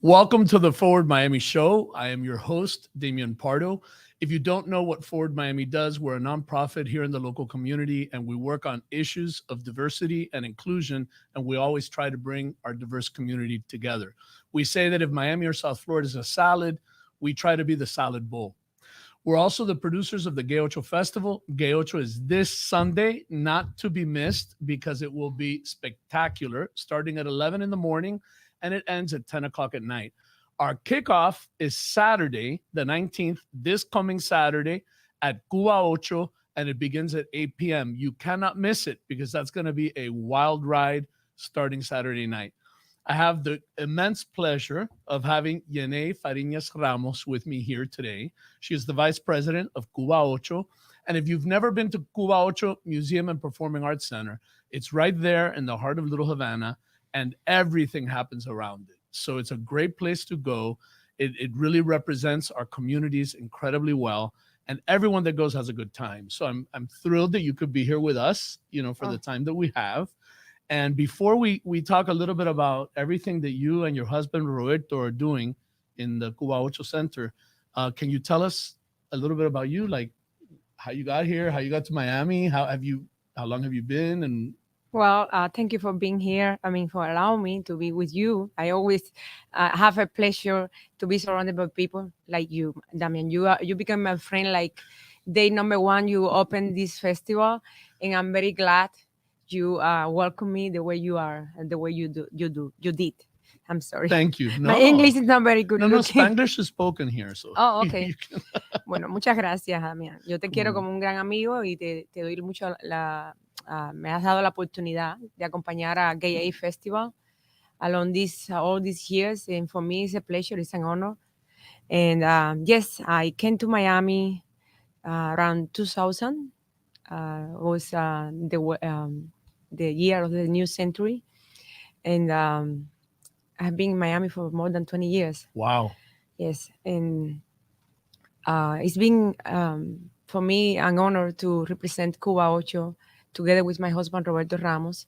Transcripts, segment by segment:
Welcome to the Forward Miami Show. I am your host, Damian Pardo. If you don't know what Forward Miami does, we're a nonprofit here in the local community, and we work on issues of diversity and inclusion, and we always try to bring our diverse community together. We say that if Miami or South Florida is a salad, we try to be the salad bowl. We're also the producers of the Cuba Ocho Festival. Cuba Ocho is this Sunday, not to be missed, because it will be spectacular, starting at 11 in the morning and it ends at 10 o'clock at night. Our kickoff is Saturday, the 19th, this coming Saturday at Cuba Ocho, and it begins at 8 p.m. You cannot miss it because that's going to be a wild ride starting Saturday night. I have the immense pleasure of having Yeney Fariñas-Ramos with me here today. She is the vice president of Cuba Ocho. And if you've never been to Cuba Ocho Museum and Performing Arts Center, it's right there in the heart of Little Havana, and everything happens around it. So it's a great place to go. It really represents our communities incredibly well. And everyone that goes has a good time. So I'm thrilled that you could be here with us, for the time that we have. And before we talk a little bit about everything that you and your husband Roberto are doing in the Cuba Ocho Center, can you tell us a little bit about you, like how you got here, how you got to Miami, how long have you been? And Well, thank you for being here. For allowing me to be with you. I always have a pleasure to be surrounded by people like you, Damian. You become my friend. Like day number one, you opened this festival, and I'm very glad you welcome me the way you are and the way you did. I'm sorry. thank you. My English No, is not very good no, looking. Spanglish is spoken here, so Oh, okay. you can, Bueno, muchas gracias, Damián. Yo te quiero come como un gran amigo y te doy mucho me has dado la oportunidad de acompañar a Gay A Festival along all these years, and for me it's a pleasure, it's an honor. And yes, I came to Miami around 2000. Was the year of the new century, and I've been in Miami for more than 20 years. wow. Yes, and it's been for me an honor to represent Cuba Ocho together with my husband Roberto Ramos.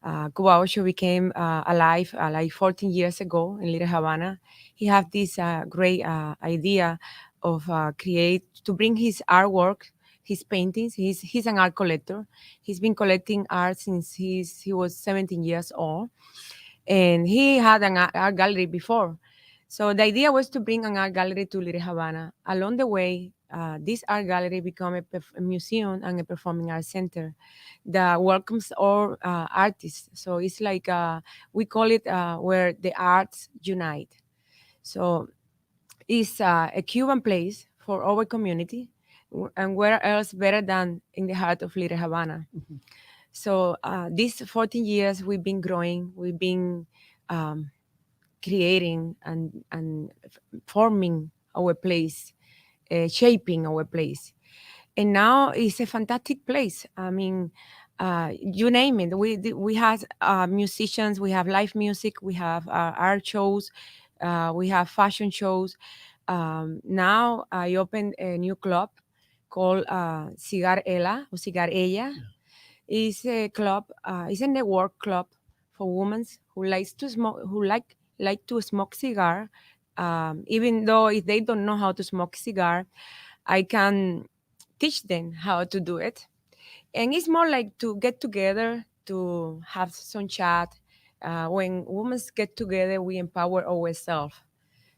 Cuba Ocho became alive like 14 years ago in Little Havana. He had this great idea of to bring his artwork, his paintings. He's an art collector. He's been collecting art since he was 17 years old, and he had an art gallery before. So the idea was to bring an art gallery to Little Havana. Along the way, this art gallery became a museum and a performing arts center that welcomes all artists. So it's like we call it where the arts unite. So it's a Cuban place for our community, and where else better than in the heart of Little Havana. Mm-hmm. So these 14 years we've been growing, we've been um, creating and forming our place, shaping our place. And now it's a fantastic place. You name it. We have musicians, we have live music, we have art shows, we have fashion shows. Now I opened a new club called Cigar Ella or Cigar Ella. Yeah. It's a club. It's a network club for women who likes to smoke, who like to smoke cigar. Even though if they don't know how to smoke cigar, I can teach them how to do it. And it's more like to get together to have some chat. When women get together, we empower ourselves.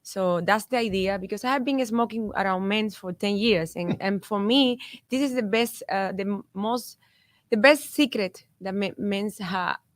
So that's the idea, because I have been smoking around men for 10 years. And for me, this is the best, the best secret that men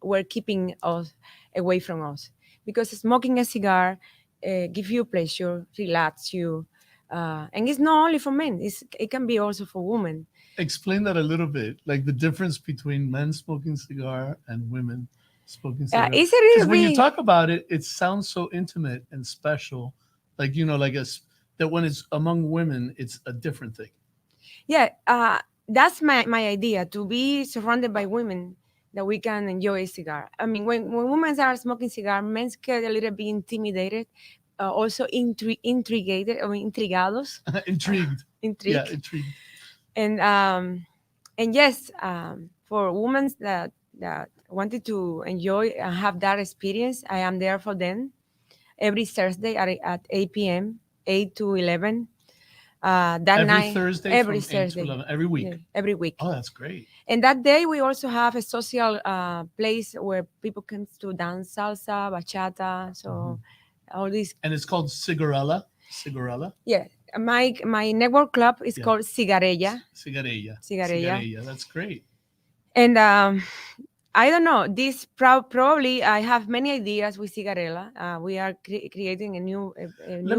were keeping us away from us. Because smoking a cigar gives you pleasure, relax you. And it's not only for men, it can be also for women. Explain that a little bit, like the difference between men smoking cigar and women smoking cigar. It's a Because little when you bit, talk about it, it sounds so intimate and special. Like, that when it's among women, it's a different thing. yeah, that's my idea, to be surrounded by women that we can enjoy a cigar. I mean, when women are smoking cigar, men get a little bit intimidated, also intrigued or intrigados, Intrigued. Yeah, intrigued. intrigued. And yes, for women that wanted to enjoy and have that experience, I am there for them. every Thursday at 8 p.m., 8 to 11. That Every night, Thursday every from 8 to Thursday, 11, every week. yeah, every week. Oh, that's great. And that day, we also have a social place where people come to dance salsa, bachata, so all these. And it's called Cigarella. Cigarella? Yeah, my network club is Yeah. called Cigarella. Cigarella. Cigarella. Cigarella. That's great. And I don't know. This probably I have many ideas with Cigarella. We are creating a Let new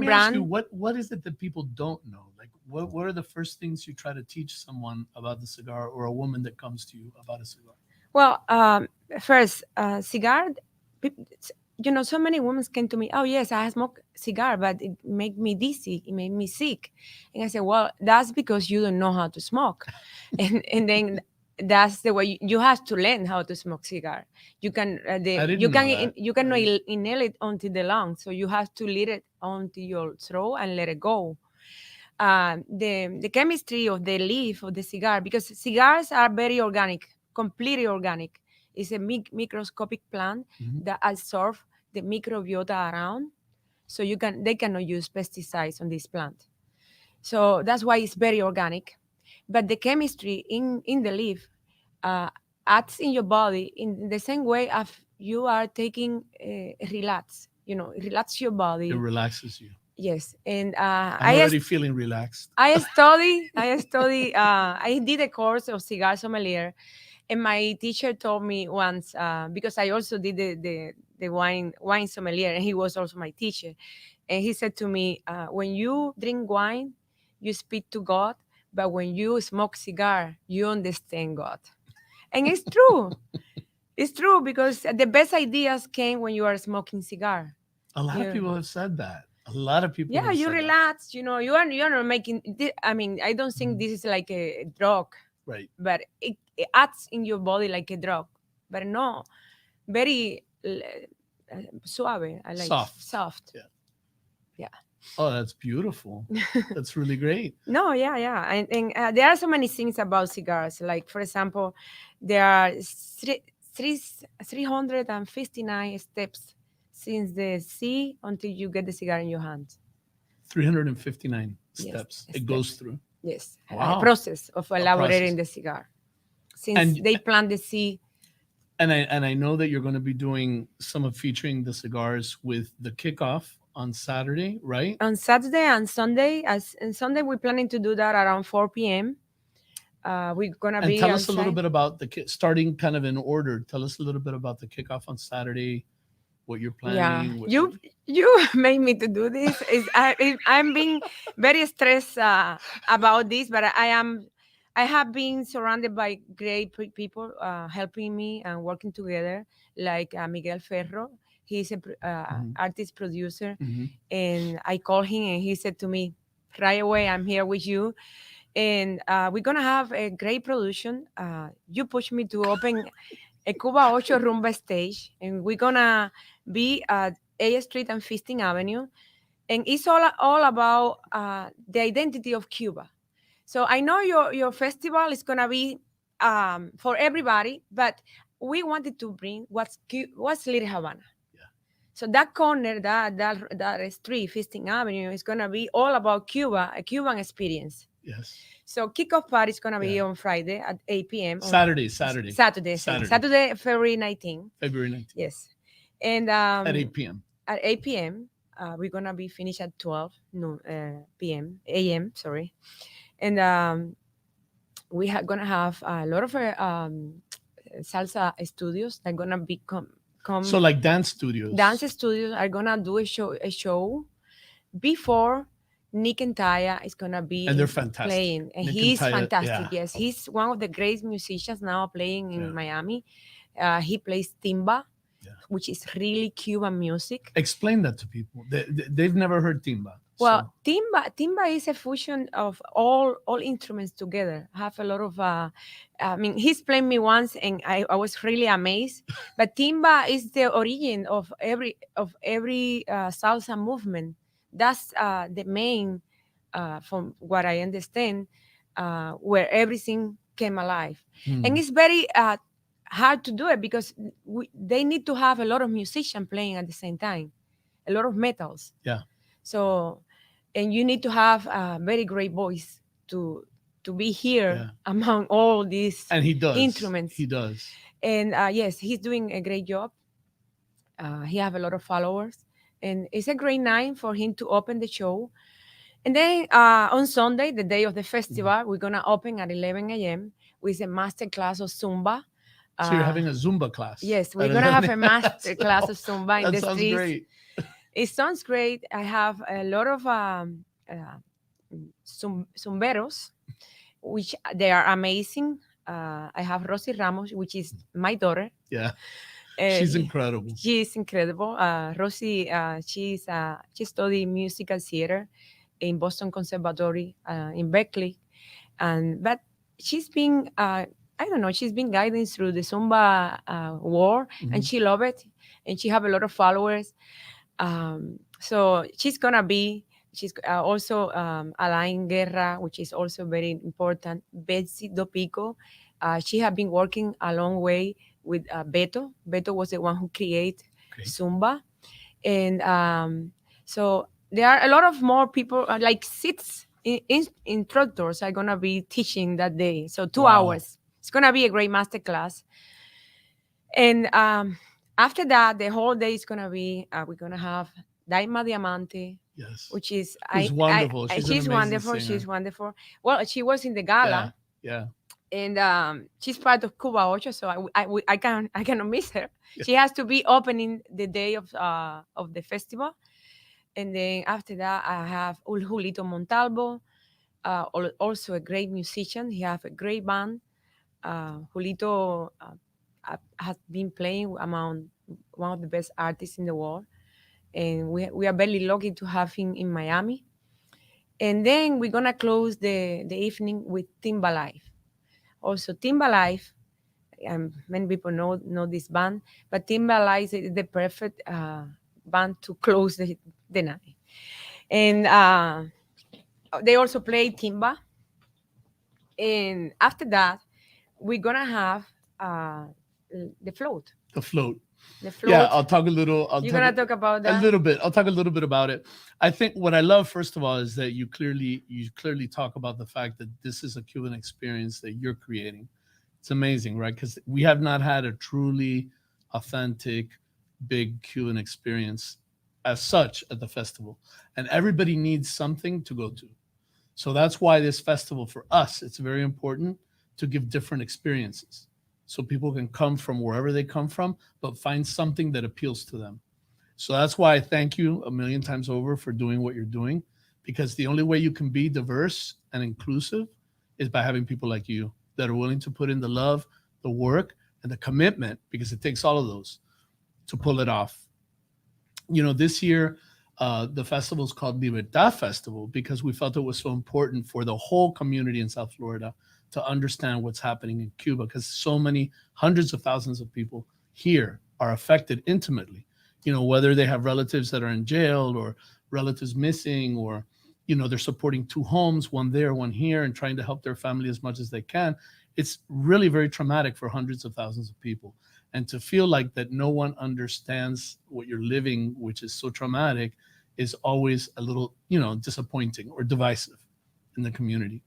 me ask you, brand. what is it that people don't know? Like, what are the first things you try to teach someone about the cigar, or a woman that comes to you about a cigar? Well, first, cigar. peop- so many women came to me. Oh yes, I smoke cigar, but it made me dizzy. It made me sick. And I said, well, that's because you don't know how to smoke, and then that's the way you have to learn how to smoke cigar. You can I didn't know that. you cannot Right. inhale it onto the lungs, so you have to let it onto your throat and let it go. The chemistry of the leaf of the cigar, because cigars are very organic, completely organic. It's a microscopic plant Mhm. that absorbs the microbiota around, so they cannot use pesticides on this plant. So that's why it's very organic. But the chemistry in the leaf uh, acts in your body in the same way as you are taking relax. Relax your It body. relaxes you. Yes, and I'm already feeling relaxed. I did a course of cigar sommelier, and my teacher told me once, because I also did the wine sommelier, and he was also my teacher. And he said to me, when you drink wine, you speak to God, but when you smoke cigar, you understand God. And it's true. It's true, because the best ideas came when you are smoking cigar. A lot of Yeah. people have said that. A lot of people Yeah, have you said that. relax. You're not making. I mean, I don't think Mhm. this is like a drug, Right. but it acts in your body like a drug. But no, very suave. I like Soft. soft. Yeah. Yeah. Oh, that's beautiful. That's really great. No, yeah, yeah, and there are so many things about cigars. Like, for example, there are 359 steps since the seed until you get the cigar in your hand. 359 Yes, steps it goes steps. through. Yes, a Wow. process of A process. elaborating the cigar. Since And they plant the seed I know that you're going to be doing some of featuring the cigars with the kickoff on Saturday, right? on Saturday and Sunday. As and Sunday, we're planning to do that around 4 p.m. We're gonna And be tell us a little outside. bit about starting kind of in order. Tell us a little bit about the kickoff on Saturday, what you're Yeah, planning. you made me to do this. I'm being very stressed about this, but I have been surrounded by great people helping me and working together, like Miguel Ferro. He's a Mhm, artist producer, mhm. and I called him, and he said to me, right away, I'm here with you, and we're gonna have a great production. You pushed me to open a Cuba Ocho rumba stage, and we're gonna be at A Street and Feasting Avenue, and it's all about the identity of Cuba. So I know your festival is gonna be for everybody, but we wanted to bring what's Little Havana. Yeah. So that corner, that street, Feasting Avenue, is gonna be all about Cuba, a Cuban experience. Yes. So kickoff party is gonna be Yeah. on Friday at 8 p.m. on Saturday. Saturday, February 19th. February 19th Yes, and at 8 p.m. at 8 p.m. We're gonna be finished at 12 noon p.m. a.m. Sorry, and we are gonna have a lot of salsa studios that are gonna be So like dance studios. dance studios are gonna do a show before Nick and Taya is gonna be And they're fantastic. playing, and Nick and he's Taya, fantastic. yeah. Yes, he's one of the great musicians now playing in Yeah. Miami. He plays timba, Yeah. which is really Cuban music. Explain that to people. They've never heard timba. Well, So timba is a fusion of all instruments together. Have a lot of. I mean, he's played me once, and I was really amazed. But timba is the origin of every salsa movement. That's the main, from what I understand, where everything came alive, and it's very hard to do it because they need to have a lot of musicians playing at the same time. a lot of metals. Yeah. So, and you need to have a very great voice to be here Yeah. among all these And he does. instruments. He does. And yes, he's doing a great job. He have a lot of followers, and it's a great night for him to open the show. And then on Sunday, the day of the festival, we're gonna open at 11 a.m. with a master class of Zumba. So you're having a Zumba class. Yes, we're at gonna have 11. a master class of Zumba in That the sounds streets. great. It sounds great. I have a lot of zumberos, which they are amazing. I have Rosy Ramos, which is my daughter. Yeah. She's Uh, incredible. She is incredible. Rosy, she studied musical theater in Boston Conservatory in Berkeley, but she's been I don't know, she's been guiding through the Zumba war, and she love it, and she have a lot of followers. So she's also Alain Guerra, which is also very important. Betsy Dopico, she have been working a long way with Beto. Beto was the one who created Zumba, and so there are a lot of more people, like six instructors are gonna be teaching that day. So 2 hours. It's gonna be a great master class. And after that, the whole day is gonna be we're gonna have Daima Diamante, Yes. which is Who's wonderful. She's an amazing wonderful. singer. She's wonderful. Well, she was in the gala. Yeah. And she's part of Cuba Ocho, so I cannot miss her. Yeah. She has to be opening the day of the festival, and then after that I have Julito Montalvo, also a great musician. He has a great band. Julito has been playing among one of the best artists in the world, and we are very lucky to have him in Miami. And then we're gonna close the evening with Timba Live. Also, Timba Live, many people know this band, but Timba Live is the perfect band to close the night. And they also play timba. And after that, we're gonna have the float. The float. The float. Yeah, I'll talk a little. You're gonna talk about that a little bit. I'll talk a little bit about it. I think what I love, first of all, is that you clearly talk about the fact that this is a Cuban experience that you're creating. It's amazing, right? Because we have not had a truly authentic, big Cuban experience as such at the festival, and everybody needs something to go to. So that's why this festival, for us, it's very important to give different experiences, so people can come from wherever they come from, but find something that appeals to them. So that's why I thank you a million times over for doing what you're doing, because the only way you can be diverse and inclusive is by having people like you that are willing to put in the love, the work, and the commitment, because it takes all of those to pull it off. You know, this year, the festival is called Libertad Festival because we felt it was so important for the whole community in South Florida to understand what's happening in Cuba, because so many hundreds of thousands of people here are affected intimately, you know, whether they have relatives that are in jail or relatives missing, or, you know, they're supporting two homes, one there, one here, and trying to help their family as much as they can. It's really very traumatic for hundreds of thousands of people. And to feel like that no one understands what you're living, which is so traumatic, is always a little, you know, disappointing or divisive in the community.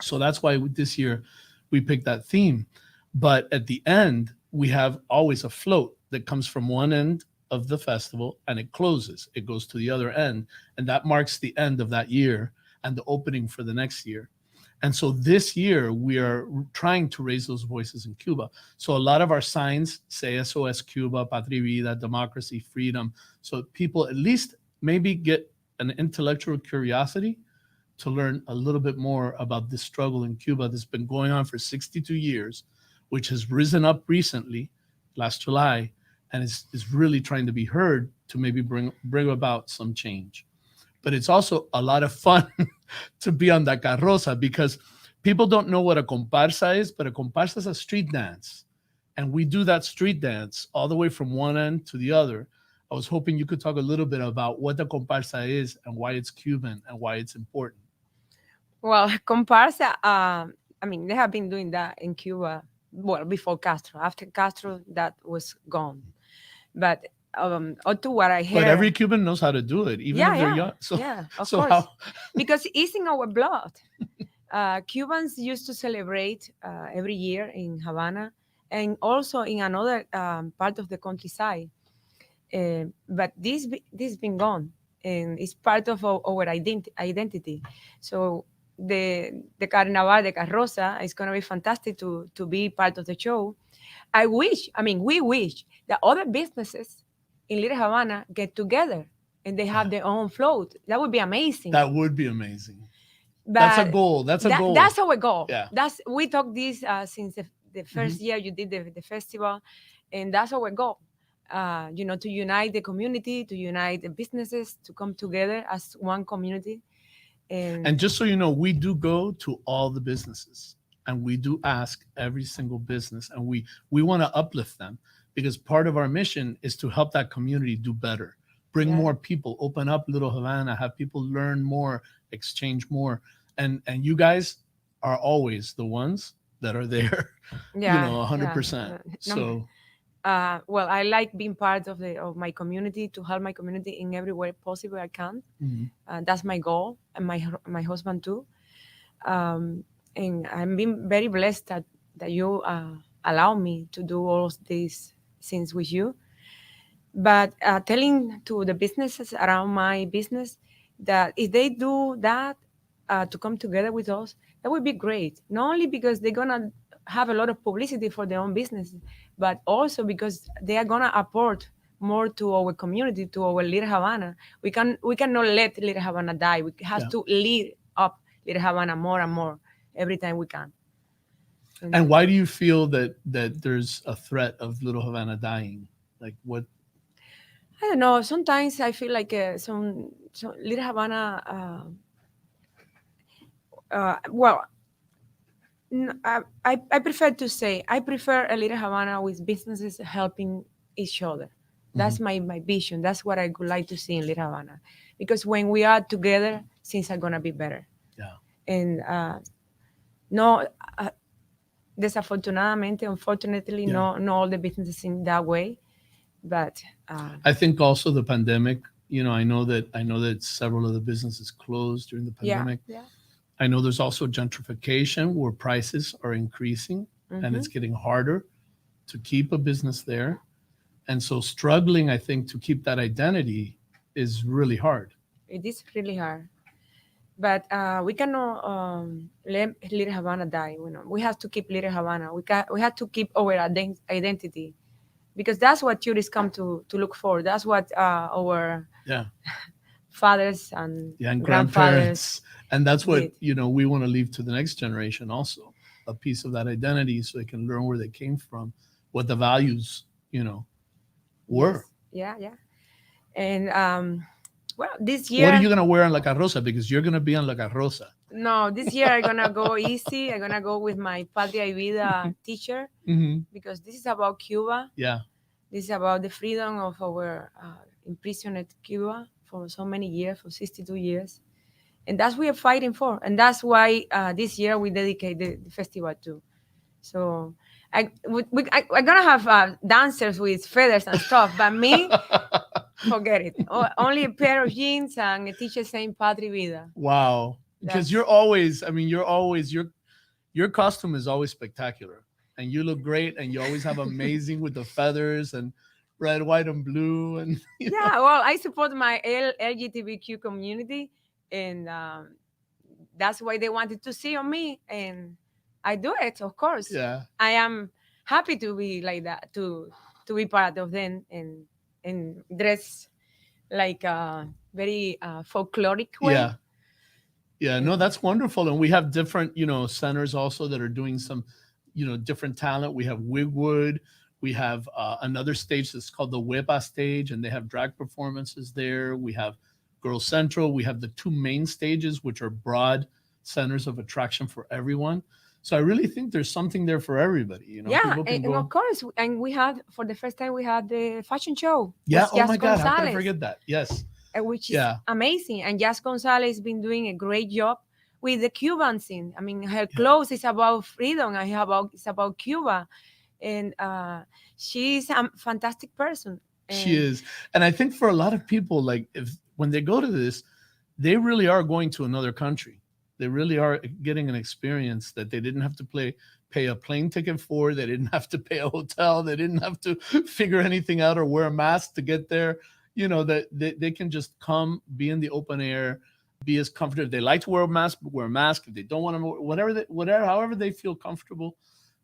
So that's why this year we picked that theme. But at the end, we have always a float that comes from one end of the festival and it closes. It goes to the other end. And that marks the end of that year and the opening for the next year. And so this year, we are trying to raise those voices in Cuba. So a lot of our signs say SOS Cuba, Patria Vida, democracy, freedom. So people at least maybe get an intellectual curiosity to learn a little bit more about this struggle in Cuba that's been going on for 62 years, which has risen up recently, last July, and is really trying to be heard to maybe bring about some change. But it's also a lot of fun to be on that carroza, because people don't know what a comparsa is, but a comparsa is a street dance. And we do that street dance all the way from one end to the other. I was hoping you could talk a little bit about what the comparsa is and why it's Cuban and why it's important. Well, comparsa, I mean, they have been doing that in Cuba, well, before Castro. After Castro, that was gone. But or to what I hear. But every Cuban knows how to do it, even if they're young. So, of so course, how? because it's in our blood. Cubans used to celebrate every year in Havana and also in another part of the countryside. But this been gone, and it's part of our identity. So the Carnaval de Carroza is going to be fantastic to be part of the show. We wish that other businesses in Little Havana get together and they have their own float. That would be amazing. That would be amazing. But That's a goal. That's a goal. That's our goal. Yeah. We talked this since the first year you did the festival, and that's our goal. To unite the community, to unite the businesses, to come together as one community. And just so you know, we do go to all the businesses and we do ask every single business, and we want to uplift them, because part of our mission is to help that community do better, bring more people, open up Little Havana, have people learn more, exchange more. And you guys are always the ones that are there, 100%. So well, I like being part of my community, to help my community in every way possible I can. That's my goal, and my husband too. And I'm being very blessed that you allow me to do all of these things with you. But telling to the businesses around my business that if they do that, to come together with us, that would be great. Not only because they're gonna have a lot of publicity for their own business, but also because they are gonna apport more to our community, to our Little Havana. We cannot let Little Havana die. We have to lead up Little Havana more and more every time we can. And why do you feel that there's a threat of Little Havana dying? Like what? I don't know. Sometimes I feel like some Little Havana. I prefer to say I prefer a Little Havana with businesses helping each other. That's my vision. That's what I would like to see in Little Havana, because when we are together, things are gonna be better. Yeah. And no, unfortunately, no all the businesses in that way. But I think also the pandemic. I know that several of the businesses closed during the pandemic. Yeah. I know there's also gentrification where prices are increasing, and it's getting harder to keep a business there. And so struggling, I think, to keep that identity is really hard. It is really hard. But we cannot let Little Havana die. We have to keep Little Havana. We have to keep our identity, because that's what tourists come to look for. That's what our fathers and grandfathers. And that's what, we want to leave to the next generation also, a piece of that identity, so they can learn where they came from, what the values, were. Yes. Yeah. And this year. What are you going to wear on La Carroza? Because you're going to be on La Carroza. No, this year I'm going to go easy. I'm going to go with my Patria y Vida t-shirt, because this is about Cuba. Yeah. This is about the freedom of our imprisoned Cuba for so many years, for 62 years. And that's what we are fighting for. And that's why this year we dedicate the festival to. So I'm going to have dancers with feathers and stuff, but me, forget it. Only a pair of jeans and a t-shirt saying Patria Vida. Wow. Because your costume is always spectacular. And you look great, and you always have amazing with the feathers and red, white, and blue. And well, I support my LGBTQ community, and that's why they wanted to see on me, and I do it, of course. Yeah. I am happy to be like that, to be part of them and dress like a very folkloric way. Yeah, no, that's wonderful. And we have different, centers also that are doing some, different talent. We have Wigwood. We have another stage that's called the Huepa stage, and they have drag performances there. We have Girl Central. We have the two main stages, which are broad centers of attraction for everyone. So I really think there's something there for everybody. And of course, and we had, for the first time, we had the fashion show. Yeah, oh my God, how can I forget that? Yes. Which is amazing. And Jazz Gonzalez has been doing a great job with the Cuban scene. I mean, her clothes is about freedom, and it's about Cuba. And she's a fantastic person. She And is. And I think for a lot of people, like if when they go to this, they really are going to another country. They really are getting an experience that they didn't have to pay a plane ticket for. They didn't have to pay a hotel. They didn't have to figure anything out or wear a mask to get there. That they can just come, be in the open air, be as comfortable. If they like to wear a mask, wear a mask. If they don't want to, whatever, however they feel comfortable.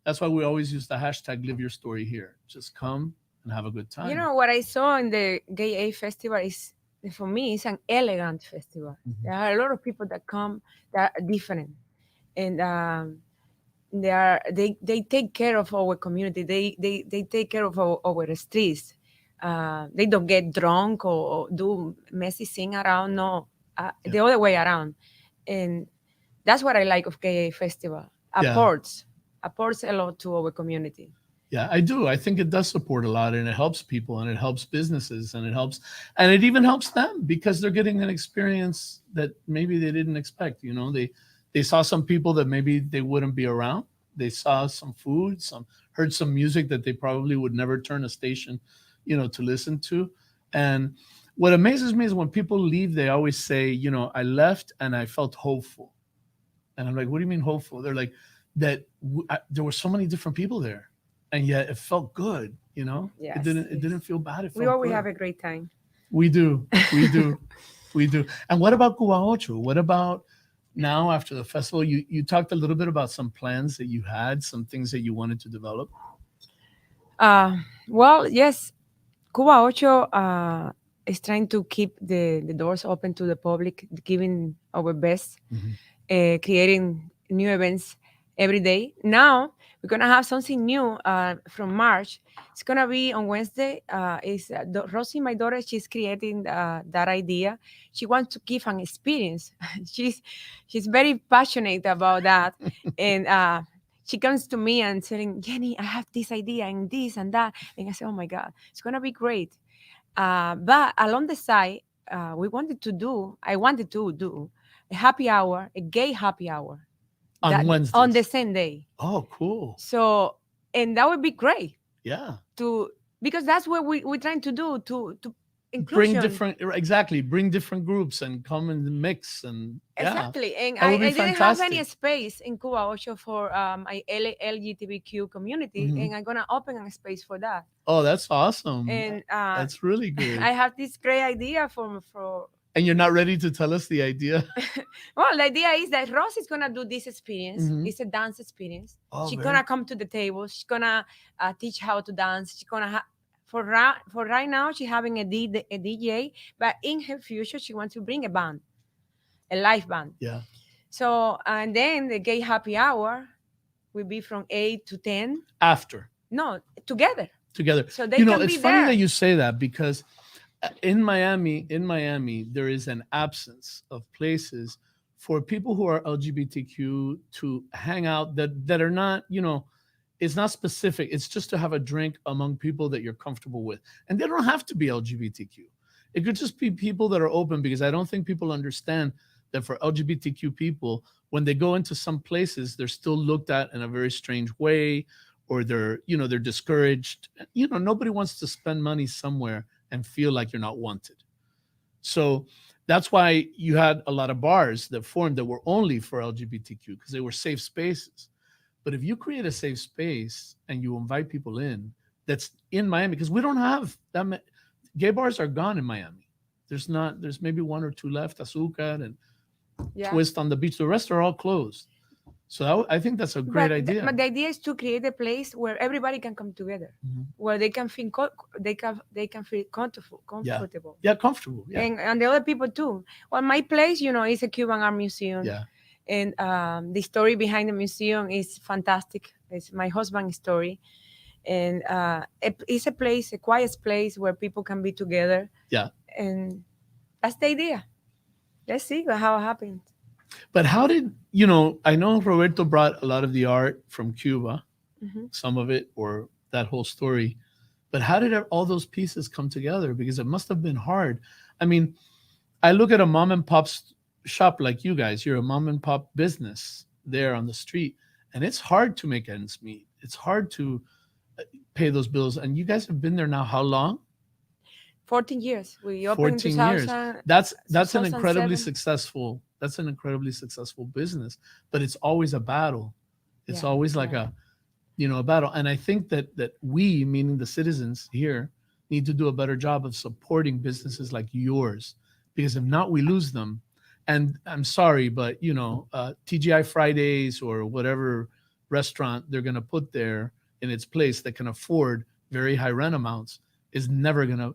That's why we always use the hashtag Live Your Story Here. Just come and have a good you time. know what I saw in the Gay A Festival is, for me, it's an elegant festival. Mhm. There are a lot of people that come that are different, and they take care of our community. They take care of our streets. They don't get drunk or do messy thing around. No, Yeah. the other way around, and that's what I like of Gay A Festival. Yeah. Apports a lot to our community. Yeah, I do. I think it does support a lot and it helps people and it helps businesses and it even helps them because they're getting an experience that maybe they didn't expect. They saw some people that maybe they wouldn't be around. They saw some food, heard some music that they probably would never turn a station, to listen to. And what amazes me is when people leave, they always say, I left and I felt hopeful. And I'm like, what do you mean hopeful? They're like, there were so many different people there and yet it felt good. Yes, it didn't feel bad. It we felt always good. have a great time. We do. We do. And what about Cuba Ocho? What about now after the festival? You talked a little bit about some plans that you had, some things that you wanted to develop. Well, yes, Cuba Ocho is trying to keep the doors open to the public, giving our best, Mhm. creating new events every day. Now we're gonna have something new from March. It's gonna be on Wednesday. Rosie, my daughter, she's creating that idea. She wants to give an experience. she's very passionate about that, and she comes to me and saying, Jenny, I have this idea and this and that, and I say, oh my God, it's gonna be great. But along the side, I wanted to do a happy hour, a gay happy hour On that on the Wednesdays. same day. Oh, cool. So, and that would be great Yeah. to, because that's what we're trying to do to Bring inclusion. different exactly. Bring different groups and come and mix and yeah. Exactly. And That would be I didn't have any fantastic. space in Cuba Ocho for my LGBTQ community, Mhm. and I'm gonna open a space for that. Oh, that's awesome. And That's really good. I have this great idea for And you're not ready to tell us the idea? well, the idea is that Rose is gonna do this experience. Mhm. It's a dance experience. Oh, She's very gonna come to the table. She's gonna teach how to dance. She's gonna for right now she's having a DJ, but in her future she wants to bring a band, a live band. yeah. So and then the gay happy hour will be from 8 to 10. After. No, together. Together. So they can It's be funny there. that you say that because in Miami, there is an absence of places for people who are LGBTQ to hang out that are not, it's not specific. It's just to have a drink among people that you're comfortable with. And they don't have to be LGBTQ. It could just be people that are open because I don't think people understand that for LGBTQ people, when they go into some places, they're still looked at in a very strange way or they're discouraged. Nobody wants to spend money somewhere and feel like you're not wanted. So that's why you had a lot of bars that formed that were only for LGBTQ because they were safe spaces. But if you create a safe space and you invite people in that's in Miami, because we don't have that many, gay bars are gone in Miami. There's maybe one or two left, Azúcar and Twist on the beach. The rest are all closed. So I think that's a great idea. But the idea is to create a place where everybody can come together, Mhm. where they can feel they can feel comfortable. Yeah, comfortable. Yeah. And the other people too. Well, my place, is a Cuban Art Museum. Yeah. And the story behind the museum is fantastic. It's my husband's story. And it's a quiet place where people can be together. Yeah. And that's the idea. Let's see how it happens. But how did, I know Roberto brought a lot of the art from Cuba, some of it, or that whole story. But how did all those pieces come together? Because it must have been hard. I mean, I look at a mom and pop shop like you guys. You're a mom and pop business there on the street. And it's hard to make ends meet. It's hard to pay those bills. And you guys have been there now how long? 14 years. We opened in 14 years. 2000, That's an incredibly 2007. successful, business, but it's always a battle. It's Yeah, always like right. a battle. And I think that we, meaning the citizens here, need to do a better job of supporting businesses like yours, because if not, we lose them. And I'm sorry, but TGI Fridays or whatever restaurant they're going to put there in its place that can afford very high rent amounts is never going to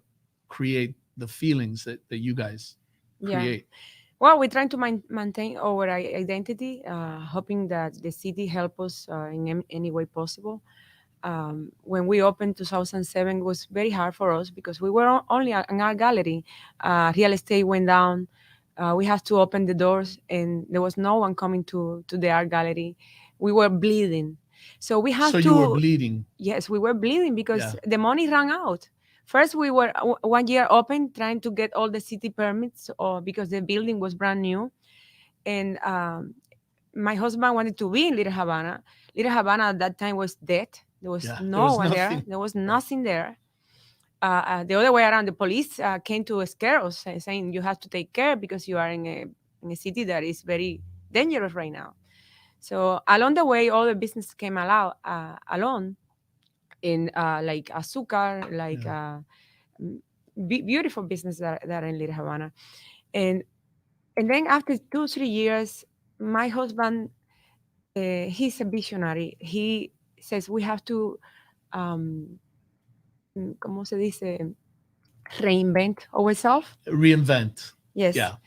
create the feelings that you guys Yeah. create. Well, we're trying to maintain our identity, hoping that the city help us in any way possible. When we opened 2007, it was very hard for us because we were only an art gallery. Real estate went down. We had to open the doors, and there was no one coming to the art gallery. We were bleeding, so we So have you were to. bleeding. Yes, we were bleeding because Yeah. the money ran out. First, we were 1 year open, trying to get all the city permits, or because the building was brand new, and my husband wanted to be in Little Havana. Little Havana at that time was dead. There was Yeah. There no was one there. nothing. There was Right. nothing there. The other way around, the police came to scare us, saying you have to take care because you are in a city that is very dangerous right now. So along the way, all the business came along in like azúcar, like Yeah. beautiful business that are in Little Havana, and and then after 2 3 years, my husband, he's a visionary. He says we have to, um, ¿cómo se dice? Reinvent ourselves. Reinvent. Yes, Yeah.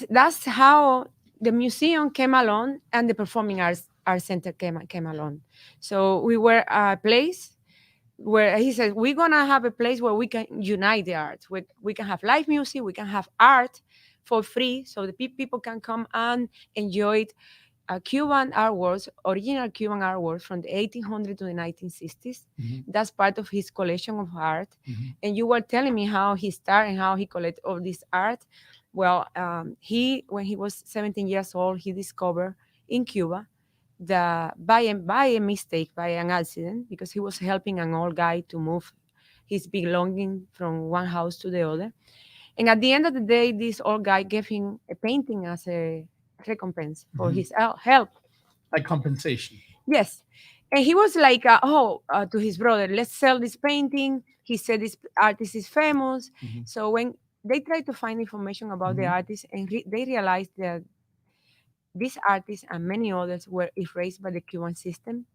that's how the museum came along and the performing arts center came along. So we were a place where he said we're gonna have a place where we can unite the arts. We can have live music, we can have art for free, so the people can come and enjoy it. Cuban artworks, original Cuban artworks from the 1800s to the 1960s. Mhm. That's part of his collection of art. Mhm. And you were telling me how he started and how he collected all this art. Well, when he was 17 years old, he discovered in Cuba by a mistake, by an accident, because he was helping an old guy to move his belonging from one house to the other. And at the end of the day, this old guy gave him a painting as a recompense for Mhm. his help. Like compensation. Yes. And he was like, to his brother, let's sell this painting. He said this artist is famous. Mhm. So when they tried to find information about the Mhm. artist, and they realized that these artists and many others were erased by the Cuban system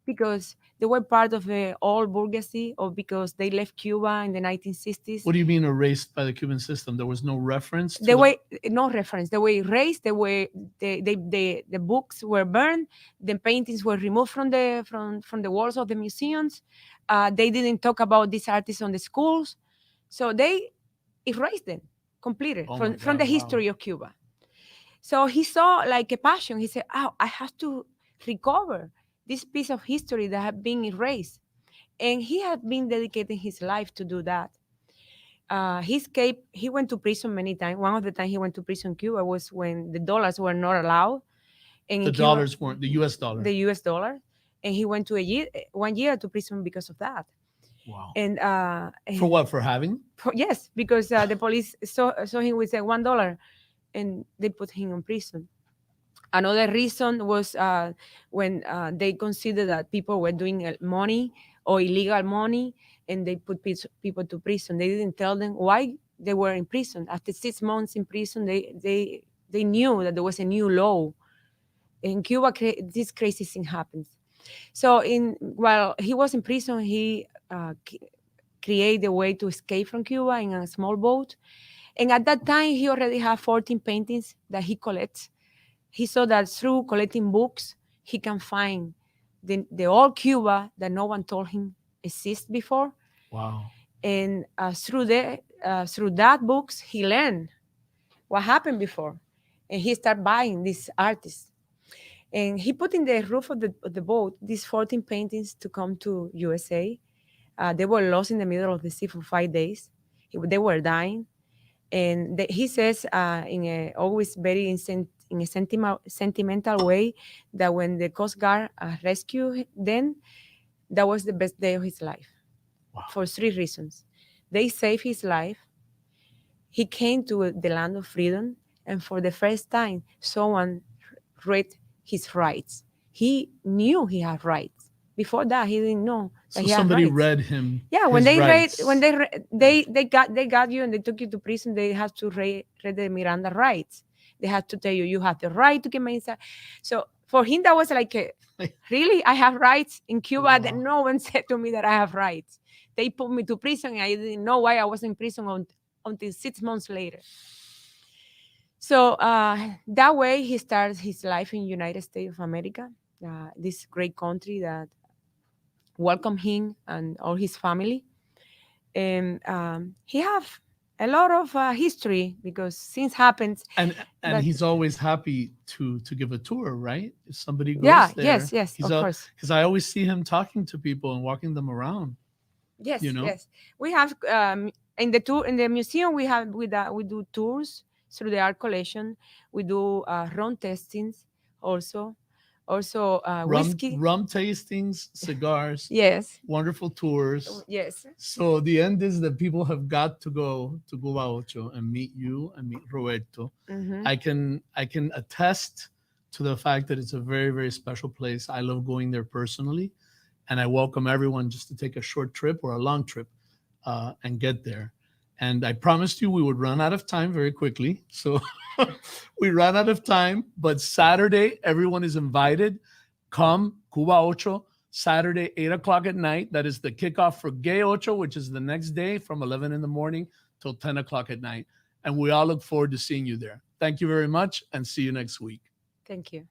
because they were part of the old bourgeoisie, or because they left Cuba in the 1960s. What do you mean erased by the Cuban system? There was no reference to They the. were no reference. They were erased. The books were burned. The paintings were removed from the walls of the museums. They didn't talk about these artists on the schools, so they erased them completely Oh my from the God! Wow. history of Cuba. So he saw like a passion. He said, "Oh, I have to recover this piece of history that had been erased," and he had been dedicating his life to do that. He escaped. He went to prison many times. One of the times he went to prison in Cuba was when the dollars were not allowed, and The in Cuba, dollars weren't the U.S. the dollar. U.S. dollar, and he went to 1 year to prison because of that. Wow. And For what? For having? yes, because the police saw him with $1, and they put him in prison. Another reason was when they considered that people were doing money or illegal money, and they put people to prison. They didn't tell them why they were in prison. After 6 months in prison, they knew that there was a new law. In Cuba, this crazy thing happens. So while he was in prison, he created a way to escape from Cuba in a small boat. And at that time, he already had 14 paintings that he collects. He saw that through collecting books, he can find the old Cuba that no one told him exists before. Wow. And through that books, he learned what happened before. And he started buying these artists. And he put in the roof of the boat these 14 paintings to come to USA. They were lost in the middle of the sea for 5 days. They were dying. And he says in a always very in a sentimental way that when the Coast Guard rescued them, that was the best day of his life Wow. for 3 reasons. They saved his life. he came to the land of freedom, and for the first time, someone read his rights. He knew he had rights. Before that, he didn't know that So he had somebody rights. read him Yeah, when his they rights. read, they got you and they took you to prison. They have to read the Miranda rights. They have to tell you you have the right to come inside. So for him, that was like, really, I have rights in Cuba. Wow. That no one said to me that I have rights. They put me to prison, and I didn't know why I was in prison until 6 months later. So that way, he starts his life in United States of America, this great country that welcomed him and all his family. And he have a lot of history because things happens. And But he's always happy to give a tour, right? If somebody goes yeah, there, yes, he's of course. because I always see him talking to people and walking them around. Yes, You know? yes. We have in the museum we do tours through the art collection. We do rum tastings also, whiskey. Rum tastings, cigars, Yes, wonderful tours. yes. So the end is that people have got to go to Cuba Ocho and meet you and meet Roberto. Mm-hmm. I can attest to the fact that it's a very, very special place. I love going there personally, and I welcome everyone just to take a short trip or a long trip and get there. And I promised you we would run out of time very quickly. So we ran out of time, but Saturday, everyone is invited. Come, Cuba Ocho, Saturday, 8 o'clock at night. That is the kickoff for Gay Ocho, which is the next day from 11 in the morning till 10 o'clock at night. And we all look forward to seeing you there. Thank you very much and see you next week. Thank you.